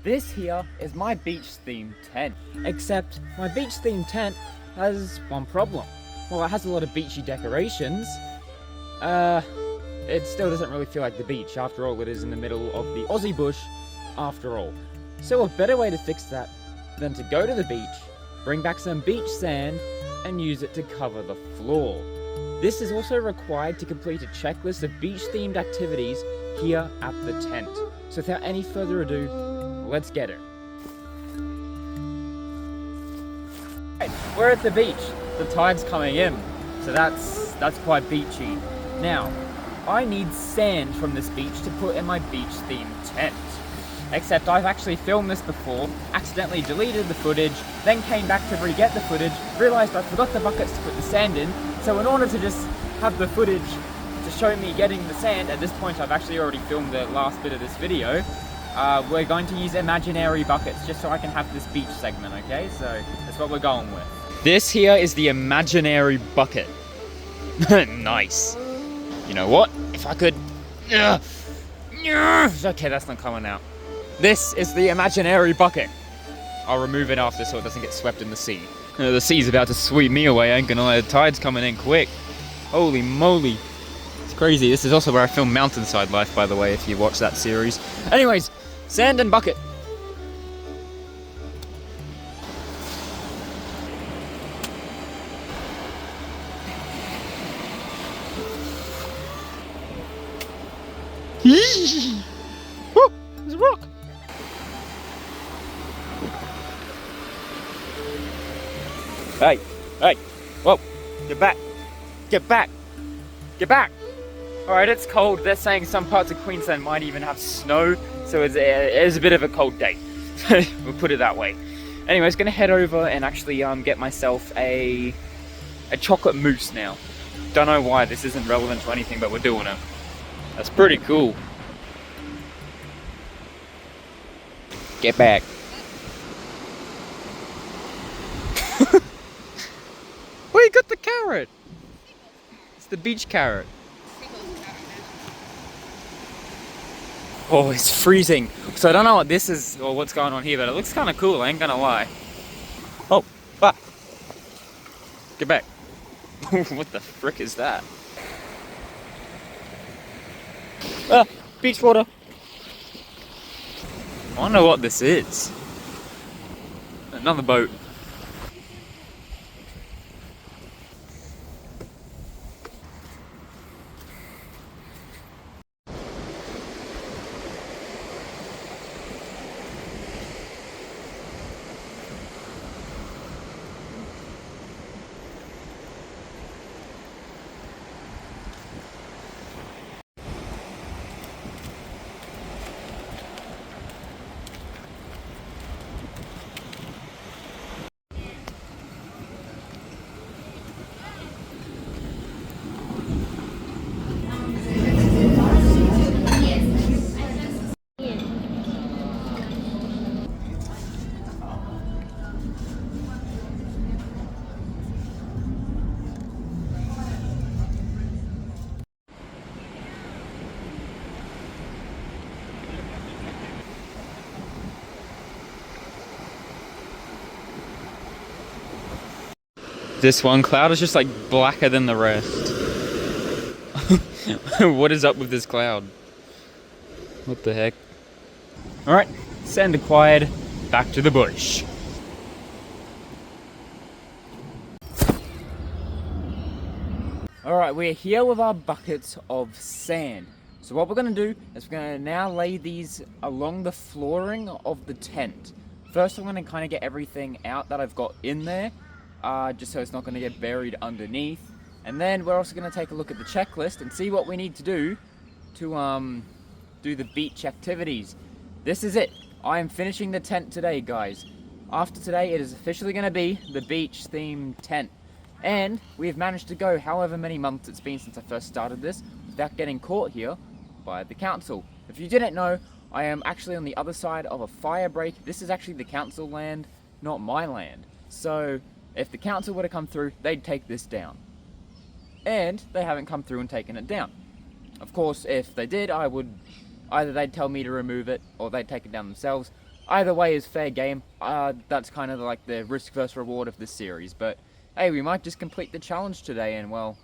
This here is my beach themed tent. Except my beach themed tent has one problem. Well, it has a lot of beachy decorations. It still doesn't really feel like the beach. After all, it is in the middle of the Aussie bush, after all. So a better way to fix that than to go to the beach, bring back some beach sand, and use it to cover the floor. This is also required to complete a checklist of beach-themed activities here at the tent. So without any further ado, let's get it. We're at the beach. The tide's coming in, so that's quite beachy. Now, I need sand from this beach to put in my beach-themed tent. Except I've actually filmed this before, accidentally deleted the footage, then came back to re-get the footage, realised I forgot the buckets to put the sand in, so in order to just have the footage to show me getting the sand, at this point I've actually already filmed the last bit of this video, we're going to use imaginary buckets just so I can have this beach segment, okay? So that's what we're going with. This here is the imaginary bucket. Nice. You know what? If I could... Okay, that's not coming out. This is the imaginary bucket. I'll remove it after so it doesn't get swept in the sea. The sea's about to sweep me away, I ain't gonna lie. The tide's coming in quick. Holy moly. It's crazy. This is also where I filmed Mountainside Life, by the way, if you watch that series. Anyways, sand and bucket. Woo, there's a rock. Hey, hey, whoa, get back, get back, get back. All right, it's cold. They're saying some parts of Queensland might even have snow, so it is a bit of a cold day. We'll put it that way. Anyways, gonna head over and actually get myself a chocolate mousse now. Don't know why this isn't relevant to anything, but we're doing it. That's pretty cool. Get back. Well, you got the carrot. It's the beach carrot. Oh, it's freezing. So I don't know what this is or what's going on here, but it looks kind of cool, I ain't gonna lie. Oh, ah. Get back. What the frick is that? Ah, beach water. I wonder what this is. Another boat. This one cloud is just like blacker than the rest. What is up with this cloud? What the heck? Alright, sand acquired, back to the bush. Alright, we're here with our buckets of sand. So what we're going to do is we're going to now lay these along the flooring of the tent. First I'm going to kind of get everything out that I've got in there. Just so it's not going to get buried underneath. And then we're also going to take a look at the checklist and see what we need to do the beach activities. This is it. I am finishing the tent today, guys. After today, it is officially going to be the beach themed tent. And we have managed to go however many months it's been since I first started this without getting caught here by the council. If you didn't know, I am actually on the other side of a fire break. This is actually the council land, not my land. So if the council were to come through, they'd take this down. And they haven't come through and taken it down. Of course, if they did, I would Either they'd tell me to remove it, or they'd take it down themselves. Either way is fair game. That's kind of like the risk versus reward of this series. But hey, we might just complete the challenge today, and well,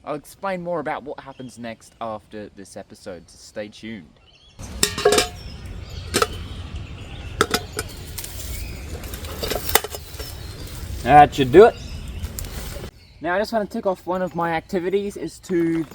I'll explain more about what happens next after this episode, so stay tuned. That should do it. Now I just want to tick off one of my activities is to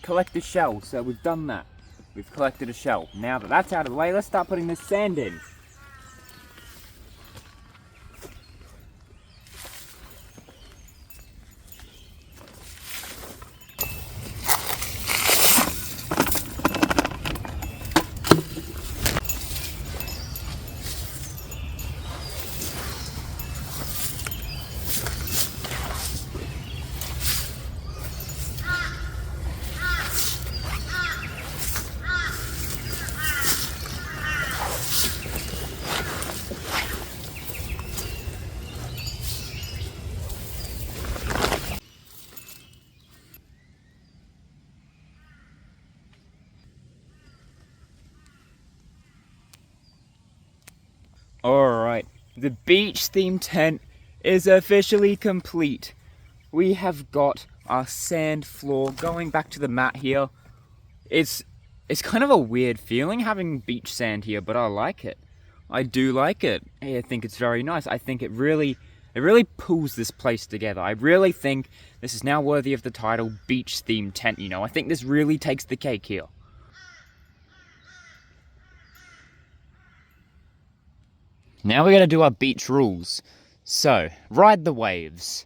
collect a shell. So we've done that. We've collected a shell. Now that that's out of the way, let's start putting this sand in. Alright, the beach theme tent is officially complete. We have got our sand floor going back to the mat here. It's kind of a weird feeling having beach sand here, but I like it. I do like it. I think it's very nice. I think it really pulls this place together. I really think this is now worthy of the title beach theme tent, you know. I think this really takes the cake here. Now we're going to do our beach rules. So, ride the waves.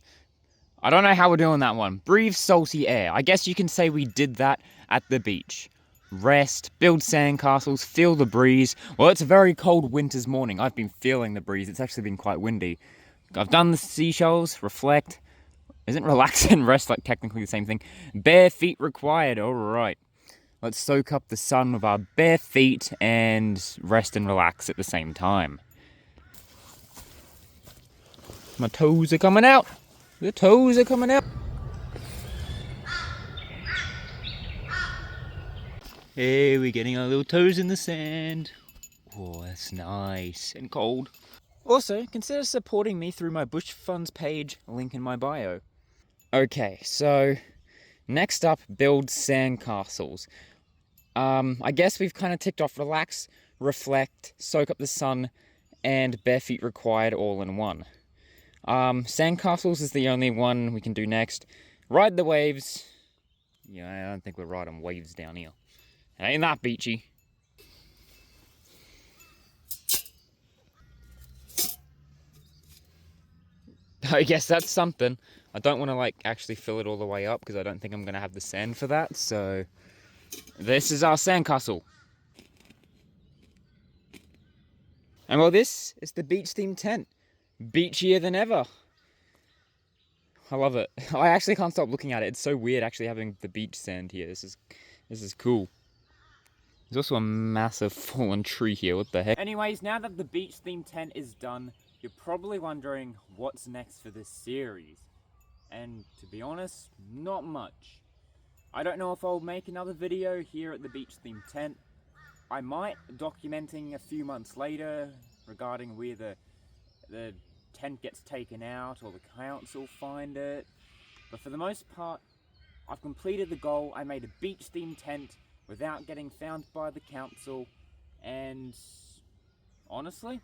I don't know how we're doing that one. Breathe salty air. I guess you can say we did that at the beach. Rest, build sandcastles, feel the breeze. Well, it's a very cold winter's morning. I've been feeling the breeze. It's actually been quite windy. I've done the seashells, reflect. Isn't relax and rest like technically the same thing? Bare feet required. Alright. Let's soak up the sun with our bare feet and rest and relax at the same time. My toes are coming out. The toes are coming out. Hey, we're getting our little toes in the sand. Oh, that's nice and cold. Also, consider supporting me through my Bush Funds page, link in my bio. Okay, so next up, build sandcastles. I guess we've kind of ticked off relax, reflect, soak up the sun, and bare feet required all in one. Sandcastles is the only one we can do next. Ride the waves. Yeah, I don't think we're riding waves down here. Ain't that beachy? I guess that's something. I don't want to like actually fill it all the way up because I don't think I'm going to have the sand for that. So this is our sandcastle. And well, this is the beach themed tent. Beachier than ever. I love it. I actually can't stop looking at it. It's so weird actually having the beach sand here. This is cool. There's also a massive fallen tree here. What the heck? Anyways, now that the beach themed tent is done, you're probably wondering what's next for this series. And to be honest, not much. I don't know if I'll make another video here at the beach themed tent. I might, documenting a few months later regarding where the tent gets taken out or the council find it. But for the most part, I've completed the goal. I made a beach themed tent without getting found by the council, and honestly,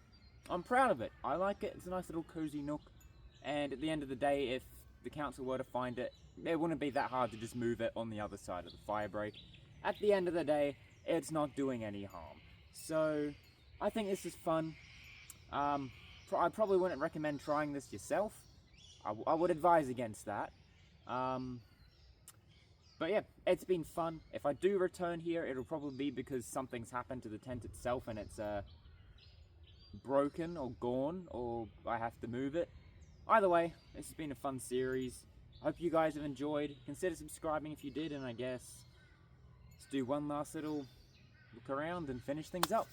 I'm proud of it. I like it. It's a nice little cozy nook, and at the end of the day, if the council were to find it, it wouldn't be that hard to just move it on the other side of the fire break. At the end of the day, it's not doing any harm. So I think this is fun. I probably wouldn't recommend trying this yourself. I would advise against that. But yeah, it's been fun. If I do return here, it'll probably be because something's happened to the tent itself and it's broken or gone, or I have to move it. Either way, this has been a fun series. I hope you guys have enjoyed. Consider subscribing if you did, and I guess let's do one last little look around and finish things up.